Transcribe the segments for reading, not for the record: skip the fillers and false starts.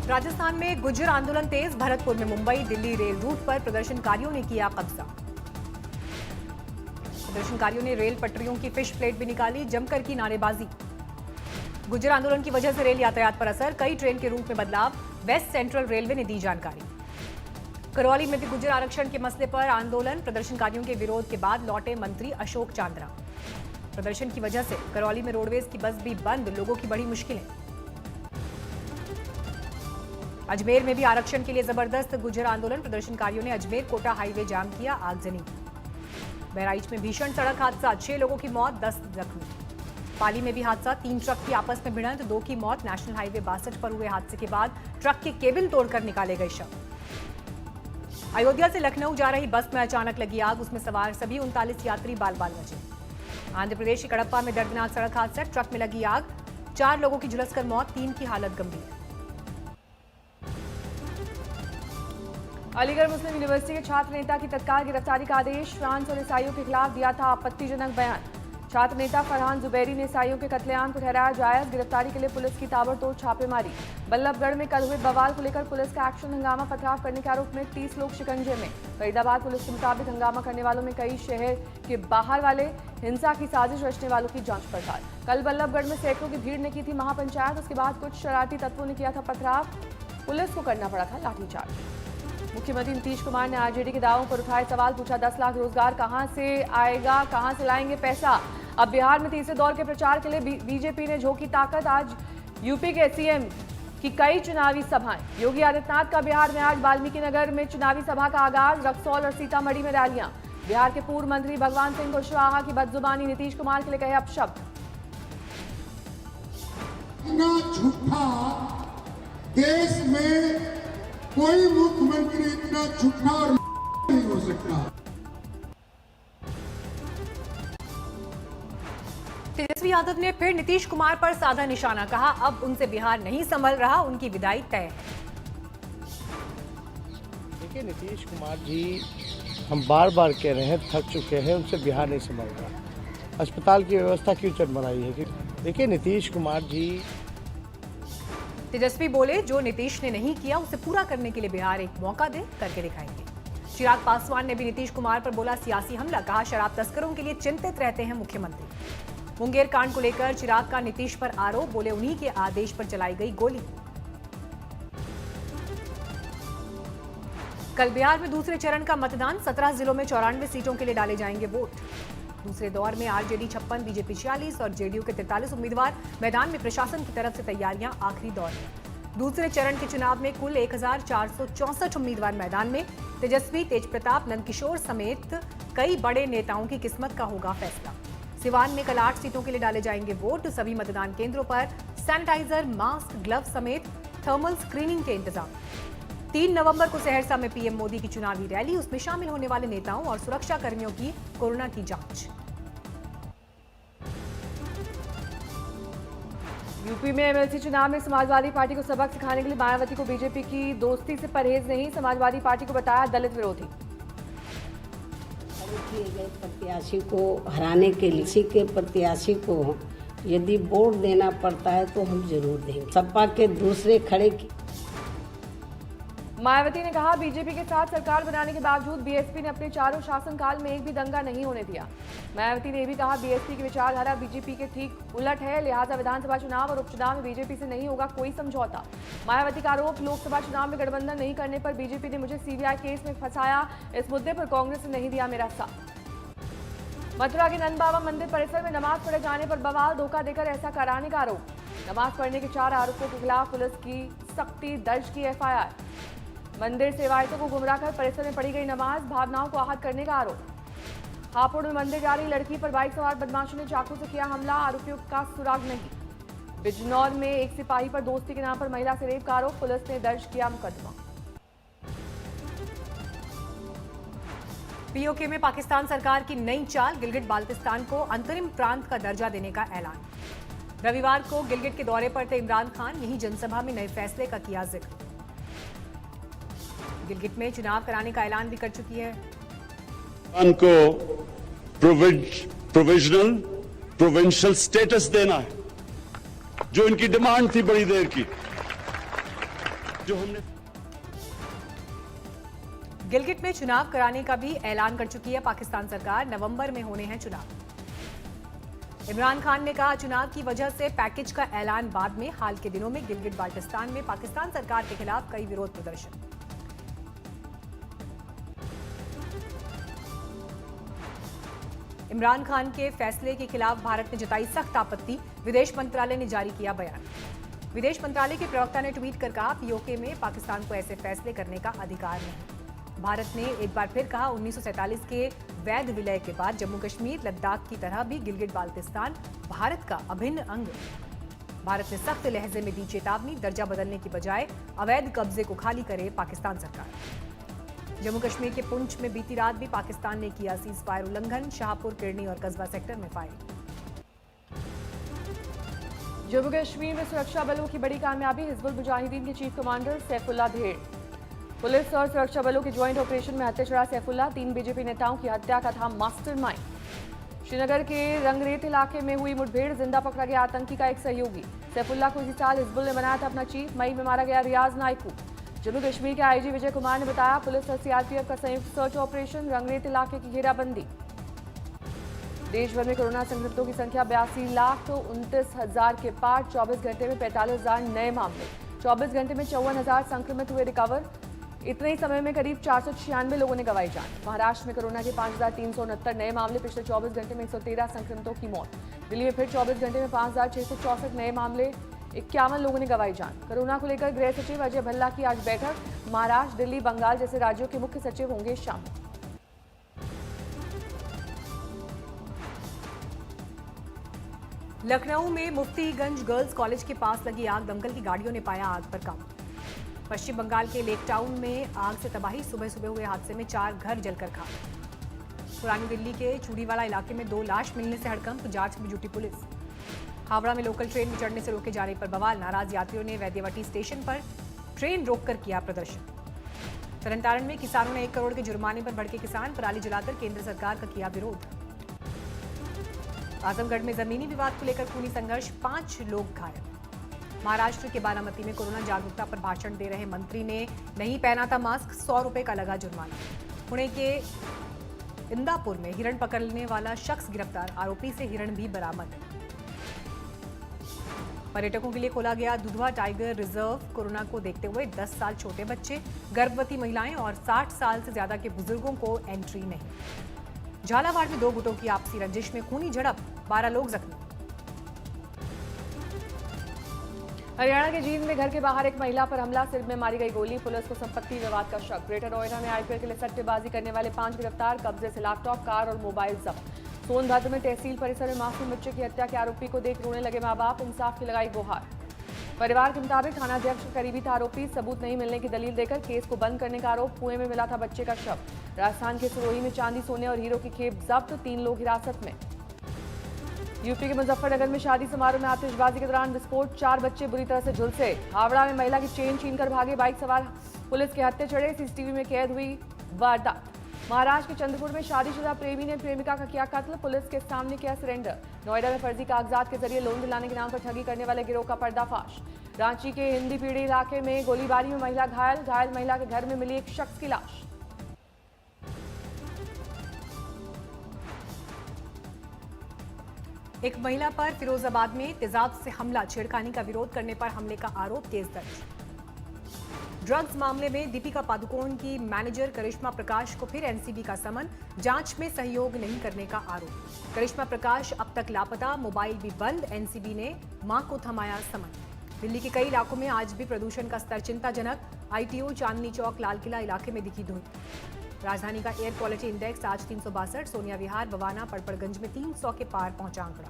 राजस्थान में गुर्जर आंदोलन तेज। भरतपुर में मुंबई दिल्ली रेल रूट पर प्रदर्शनकारियों ने किया कब्जा। प्रदर्शनकारियों ने रेल पटरियों की फिश प्लेट भी निकाली, जमकर की नारेबाजी। गुर्जर आंदोलन की वजह से रेल यातायात पर असर, कई ट्रेन के रूट में बदलाव। वेस्ट सेंट्रल रेलवे ने दी जानकारी। करौली में भी गुर्जर आरक्षण के मसले पर आंदोलन। प्रदर्शनकारियों के विरोध के बाद लौटे मंत्री अशोक चांद्रा। प्रदर्शन की वजह से करौली में रोडवेज की बस भी बंद, लोगों की बड़ी मुश्किलें। अजमेर में भी आरक्षण के लिए जबरदस्त गुर्जर आंदोलन। प्रदर्शनकारियों ने अजमेर कोटा हाईवे जाम किया, आगजनी। बहराइच में भीषण सड़क हादसा, 6 लोगों की मौत, 10 जख्मी। पाली में भी हादसा, 3 ट्रक की आपस में भिड़ंत, 2 की मौत। नेशनल हाईवे 62 पर हुए हादसे के बाद ट्रक के केबिन तोड़कर निकाले गए शव। अयोध्या से लखनऊ जा रही बस में अचानक लगी आग, उसमें सवार सभी 39 यात्री बाल बाल बचे। आंध्र प्रदेश के कडप्पा में दर्दनाक सड़क हादसा, ट्रक में लगी आग, 4 लोगों की झुलसकर मौत, 3 की हालत गंभीर। अलीगढ़ मुस्लिम यूनिवर्सिटी के छात्र नेता की तत्काल गिरफ्तारी का आदेश। फ्रांस और ईसाइयों के खिलाफ दिया था आपत्तिजनक बयान। छात्र नेता फरहान जुबैरी ने ईसाइयों के कत्लेआम को ठहराया जायज। गिरफ्तारी के लिए पुलिस की ताबड़तोड़ छापेमारी। बल्लभगढ़ में कल हुए बवाल को लेकर पुलिस का एक्शन, हंगामा पथराव करने के आरोप में 30 लोग शिकंजे में। फरीदाबाद पुलिस के मुताबिक हंगामा करने वालों में कई शहर के बाहर वाले हिंसा की साजिश रचने वालों की जांच पड़ताल। कल बल्लभगढ़ में सैकड़ों की भीड़ ने की थी महापंचायत, उसके बाद कुछ शरारती तत्वों ने किया था पथराव, पुलिस को करना पड़ा था लाठीचार्ज। मुख्यमंत्री नीतीश कुमार ने आरजेडी के दावों पर उठाए सवाल, पूछा 10 लाख रोजगार कहां से आएगा, कहां से लाएंगे पैसा। अब बिहार में तीसरे दौर के प्रचार के लिए बीजेपी ने झोंकी ताकत। आज यूपी के सीएम की कई चुनावी सभाएं। योगी आदित्यनाथ का बिहार में आज वाल्मीकि नगर में चुनावी सभा का आगाज, रक्सौल और सीतामढ़ी में रैलियां। बिहार के पूर्व मंत्री भगवान सिंह कुशवाहा की बदजुबानी, नीतीश कुमार के लिए कहे अपशब्द। झूठा देश में कोई मुख्यमंत्री इतना झूठा और नहीं हो सकता। तेजस्वी यादव ने फिर नीतीश कुमार पर साधा निशाना, कहा अब उनसे बिहार नहीं संभल रहा, उनकी विदाई तय है। देखिए नीतीश कुमार जी, हम बार बार कह रहे हैं, थक चुके हैं, उनसे बिहार नहीं संभल रहा। अस्पताल की व्यवस्था क्यों चरमराई है? देखिए नीतीश कुमार जी, तेजस्वी बोले जो नीतीश ने नहीं किया उसे पूरा करने के लिए बिहार एक मौका दे, करके दिखाएंगे। चिराग पासवान ने भी नीतीश कुमार पर बोला सियासी हमला, कहा शराब तस्करों के लिए चिंतित रहते हैं मुख्यमंत्री। मुंगेर कांड को लेकर चिराग का नीतीश पर आरोप, बोले उन्हीं के आदेश पर चलाई गई गोली। कल बिहार में दूसरे चरण का मतदान, 17 जिलों में 94 सीटों के लिए डाले जाएंगे वोट। दूसरे दौर में आरजेडी 56, बीजेपी 46 और जेडीयू के 43 उम्मीदवार मैदान में। प्रशासन की तरफ से तैयारियां आखिरी दौर में। दूसरे चरण के चुनाव में कुल 1464 उम्मीदवार मैदान में। तेजस्वी, तेजप्रताप, नंदकिशोर समेत कई बड़े नेताओं की किस्मत का होगा फैसला। सिवान में कल 8 सीटों के लिए डाले जाएंगे वोट। सभी मतदान केंद्रों पर सैनिटाइजर, मास्क, ग्लव समेत थर्मल स्क्रीनिंग के इंतजाम। 3 नवंबर को सहरसा में पीएम मोदी की चुनावी रैली, उसमें शामिल होने वाले नेताओं और सुरक्षा कर्मियों की कोरोना की जांच। यूपी में एमएलसी चुनाव में समाजवादी पार्टी को सबक सिखाने के लिए मायावती को बीजेपी की दोस्ती से परहेज नहीं, समाजवादी पार्टी को बताया दलित विरोधी। किए गए प्रत्याशी को हराने के लिए किसी के प्रत्याशी को यदि वोट देना पड़ता है तो हम जरूर देंगे। सपा के दूसरे खड़े की मायावती ने कहा बीजेपी के साथ सरकार बनाने के बावजूद बीएसपी ने अपने चारों शासनकाल में एक भी दंगा नहीं होने दिया। मायावती ने यह भी कहा बीएसपी की विचारधारा बीजेपी के ठीक उलट है, लिहाजा विधानसभा चुनाव और उपचुनाव में बीजेपी से नहीं होगा कोई समझौता। मायावती का आरोप, लोकसभा चुनाव में गठबंधन नहीं करने पर बीजेपी ने मुझे सीबीआई केस में फंसाया, इस मुद्दे पर कांग्रेस ने नहीं दिया मेरा साथ। मथुरा के नंद बाबा मंदिर परिसर में नमाज पढ़े जाने पर बवाल, धोखा देकर ऐसा कराने का आरोप। नमाज पढ़ने के 4 आरोपों के खिलाफ पुलिस की सख्ती दर्ज की एफआईआर। मंदिर सेवायतों को गुमराह कर परिसर में पढ़ी गई नमाज, भावनाओं को आहत करने का आरोप। हापुड़ में मंदिर जा रही लड़की पर बाइक सवार बदमाशों ने चाकू से किया हमला, आरोपियों का सुराग नहीं। बिजनौर में एक सिपाही पर दोस्ती के नाम पर महिला से रेप का आरोप, पुलिस ने दर्ज किया मुकदमा। पीओके में पाकिस्तान सरकार की नई चाल, गिलगिट बाल्टिस्तान को अंतरिम प्रांत का दर्जा देने का ऐलान। रविवार को गिलगिट के दौरे पर थे इमरान खान, यही जनसभा में नए फैसले का किया जिक्र। गिलगिट में चुनाव कराने का ऐलान भी कर चुकी है। उनको प्रोविजनल प्रोविंशियल स्टेटस देना है, जो इनकी डिमांड थी बड़ी देर की। 3 नवंबर को 7 जिलों में 94 सीटों के लिए डाले जाएंगे वोट। दूसरे चरण के चुनाव में कुल 1464 उम्मीदवार मैदान में। प्रशासन की तरफ से तैयारियां आखिरी दौर में। जो हमने गिलगिट में चुनाव कराने का भी ऐलान कर चुकी है पाकिस्तान सरकार। नवंबर में होने हैं चुनाव। इमरान खान ने कहा चुनाव की वजह से पैकेज का ऐलान बाद में। हाल के दिनों में गिलगिट बाल्टिस्तान में पाकिस्तान सरकार के खिलाफ कई विरोध प्रदर्शन। इमरान खान के फैसले के खिलाफ भारत ने जताई सख्त आपत्ति। विदेश मंत्रालय ने जारी किया बयान। विदेश मंत्रालय के प्रवक्ता ने ट्वीट कर कहा पीओके में पाकिस्तान को ऐसे फैसले करने का अधिकार नहीं। भारत ने एक बार फिर कहा 1947 के वैध विलय के बाद जम्मू कश्मीर लद्दाख की तरह भी गिलगिट बाल्टिस्तान भारत का अभिन्न अंग। भारत ने सख्त लहजे में दी चेतावनी। दर्जा बदलने की बजाय अवैध कब्जे को खाली करे पाकिस्तान सरकार। जम्मू कश्मीर के पुंछ में बीती रात भी पाकिस्तान ने किया सीज फायर उल्लंघन। शाहपुर, किरनी और कस्बा सेक्टर में फायरिंग। जम्मू कश्मीर में सुरक्षा बलों की बड़ी कामयाबी। हिजबुल मुजाहिदीन के चीफ कमांडर सैफुल्लाह ढेर। पुलिस और सुरक्षा बलों के ज्वाइंट ऑपरेशन में हत्या चढ़ा सैफुल्लाह। 3 बीजेपी नेताओं की हत्या का था मास्टरमाइंड। श्रीनगर के रंगरेत इलाके में हुई मुठभेड़। जिंदा पकड़ा गया आतंकी का एक सहयोगी। सैफुल्लाह को इसी साल हिजबुल ने बनाया था अपना चीफ। मई में मारा गया रियाज नाइकू। जम्मू कश्मीर के आईजी विजय कुमार ने बताया पुलिस और सीआरपीएफ का संयुक्त सर्च ऑपरेशन। रंगरेत इलाके की घेराबंदी। देश भर में कोरोना संक्रमितों की संख्या 82,29,000 के पार। 24 घंटे में 45,000 नए मामले। 24 घंटे में 54,000 संक्रमित हुए रिकवर। इतने ही समय में करीब 496 लोगों ने गंवाई जान। महाराष्ट्र में कोरोना के 5,369 नए मामले। पिछले 24 घंटे में 113 संक्रमितों की मौत। दिल्ली में फिर 24 घंटे में 5,664 नए मामले। 51 लोगों ने गंवाई जान। कोरोना को लेकर गृह सचिव अजय भल्ला की आज बैठक। महाराष्ट्र, दिल्ली, बंगाल जैसे राज्यों के मुख्य सचिव होंगे शामिल। लखनऊ में मुफ्तीगंज गर्ल्स कॉलेज के पास लगी आग। दमकल की गाड़ियों ने पाया आग पर काबू। पश्चिम बंगाल के लेक टाउन में आग से तबाही। सुबह सुबह हुए हादसे में 4 घर जलकर खाक। पुरानी दिल्ली के चूड़ीवाला इलाके में 2 लाश मिलने से हड़कंप। जांच में जुटी पुलिस। हावड़ा में लोकल ट्रेन में चढ़ने से रोके जाने पर बवाल। नाराज यात्रियों ने वैद्यवटी स्टेशन पर ट्रेन रोककर किया प्रदर्शन। तरनतारण में किसानों ने 1 करोड़ के जुर्माने पर भड़के किसान। पराली जलाकर केंद्र सरकार का किया विरोध। आजमगढ़ में जमीनी विवाद को लेकर खूनी संघर्ष। 5 लोग घायल। महाराष्ट्र के बारामती में कोरोना जागरूकता पर भाषण दे रहे मंत्री ने नहीं पहना था मास्क। 100 रुपए का लगा जुर्माना। पुणे के इंदापुर में हिरण पकड़ने वाला शख्स गिरफ्तार। आरोपी से हिरण भी बरामद। पर्यटकों के लिए खोला गया दुधवा टाइगर रिजर्व। कोरोना को देखते हुए 10 साल छोटे बच्चे, गर्भवती महिलाएं और 60 साल से ज्यादा के बुजुर्गों को एंट्री नहीं। झालावाड़ में 2 गुटों की आपसी रंजिश में खूनी झड़प। 12 लोग जख्मी। हरियाणा के जींद में घर के बाहर एक महिला पर हमला। सिर में मारी गई गोली। पुलिस को संपत्ति विवाद का शक। ग्रेटर नोएडा में आईपीएल के लिए सट्टेबाजी करने वाले 5 गिरफ्तार। कब्जे से लैपटॉप, कार और मोबाइल जब्त। सोनभद्र में तहसील परिसर में मासूम बच्चे की हत्या के आरोपी को देख रोने लगे मां बाप। इंसाफ की लगाई गुहार। परिवार के मुताबिक थानाध्यक्ष करीबी था आरोपी। सबूत नहीं मिलने की दलील देकर केस को बंद करने का आरोप। कुएं में मिला था बच्चे का शव। राजस्थान के सिरोही में चांदी, सोने और हीरो की खेप जब्त। 3 लोग हिरासत में। यूपी के मुजफ्फरनगर में शादी समारोह में आतिशबाजी के दौरान विस्फोट। 4 बच्चे बुरी तरह से झुलसे। हावड़ा में महिला की चेन छीनकर भागे बाइक सवार। पुलिस के हत्थे चढ़े। सीसीटीवी में कैद हुई वारदात। महाराष्ट्र के चंद्रपुर में शादीशुदा प्रेमी ने प्रेमिका का किया कत्ल। पुलिस के सामने किया सरेंडर। नोएडा में फर्जी कागजात के जरिए लोन दिलाने के नाम पर ठगी करने वाले गिरोह का पर्दाफाश। रांची के हिंदी पीढ़ी इलाके में गोलीबारी में महिला घायल। घायल महिला के घर में मिली एक शख्स की लाश। एक महिला पर फिरोजाबाद में तेजाब से हमला। छेड़खानी का विरोध करने पर हमले का आरोप। केस दर्ज। ड्रग्स मामले में दीपिका पादुकोण की मैनेजर करिश्मा प्रकाश को फिर एनसीबी का समन। जांच में सहयोग नहीं करने का आरोप। करिश्मा प्रकाश अब तक लापता। मोबाइल भी बंद। एनसीबी ने मां को थमाया समन। दिल्ली के कई इलाकों में आज भी प्रदूषण का स्तर चिंताजनक। आईटीओ, चांदनी चौक, लाल किला इलाके में दिखी धुंध। राजधानी का एयर क्वालिटी इंडेक्स आज 362। सोनिया विहार, बवाना, पड़पड़गंज में 300 के पार पहुंचा आंकड़ा।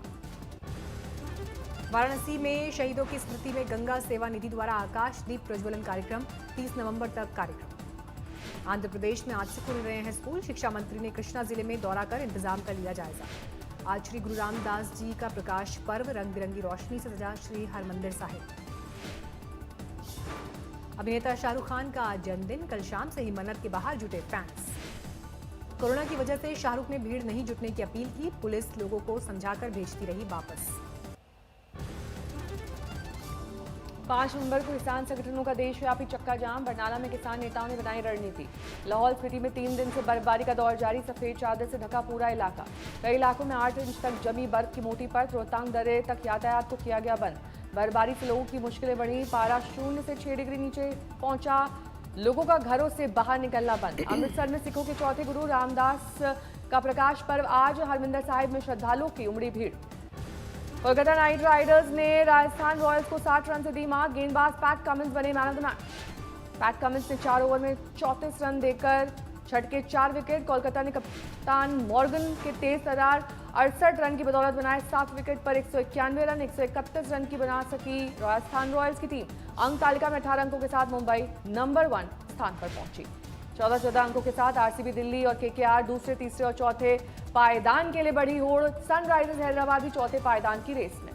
वाराणसी में शहीदों की स्मृति में गंगा सेवा निधि द्वारा आकाशदीप प्रज्वलन कार्यक्रम। 30 नवंबर तक कार्यक्रम। आंध्र प्रदेश में आज से खुल रहे हैं स्कूल। शिक्षा मंत्री ने कृष्णा जिले में दौरा कर इंतजाम का लिया जायजा। आज श्री गुरु रामदास जी का प्रकाश पर्व। रंग बिरंगी रोशनी से सजा श्री हरमंदिर साहिब। अभिनेता शाहरुख खान का आज जन्मदिन। कल शाम से ही मन्नत के बाहर जुटे फैंस। कोरोना की वजह से शाहरुख ने भीड़ नहीं जुटने की अपील की। पुलिस लोगों को समझाकर भेजती रही वापस। 5 नवंबर को किसान संगठनों का देशव्यापी चक्का जाम। बरनाला में किसान नेताओं ने बनाई रणनीति। लाहौल स्पीति में 3 दिन से बर्फबारी का दौर जारी। सफेद चादर से ढका पूरा इलाका। कई इलाकों में 8 इंच तक जमी बर्फ की मोटी परत। रोहतांग दर्रे तक यातायात को किया गया बंद। बर्फबारी से लोगों की मुश्किलें बढ़ी। पारा 0 से 6 डिग्री नीचे पहुंचा। लोगों का घरों से बाहर निकलना बंद। अमृतसर में सिखों के चौथे गुरु रामदास का प्रकाश पर्व आज। हरमिंदर साहिब में श्रद्धालुओं की उमड़ी भीड़। कोलकाता नाइट राइडर्स ने राजस्थान रॉयल्स को 60 रन से दी मात। गेंदबाज पैट कमिंस बने man of the match. PAT Cummins ने 4 ओवर में 34 रन देकर छटके 4 विकेट। कोलकाता ने कप्तान मॉर्गन के तेज तर्रार 68 रन की बदौलत बनाए 7 विकेट पर 191 रन। 131 रन की बना सकी राजस्थान रॉयल्स की टीम। अंक तालिका में 18 अंकों के साथ मुंबई नंबर 1 स्थान पर पहुंची। 14 अंकों के साथ आरसीबी दिल्ली और केकेआर दूसरे, तीसरे और चौथे पायदान के लिए बढ़ी होड़। सनराइजर्स हैदराबाद भी चौथे पायदान की रेस में।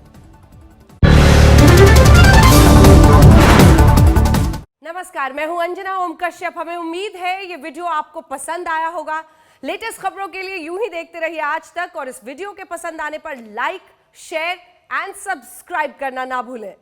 नमस्कार, मैं हूं अंजना ओम कश्यप। हमें उम्मीद है ये वीडियो आपको पसंद आया होगा। लेटेस्ट खबरों के लिए यूं ही देखते रहिए आज तक और इस वीडियो के पसंद आने पर लाइक, शेयर एंड सब्सक्राइब करना ना भूलें।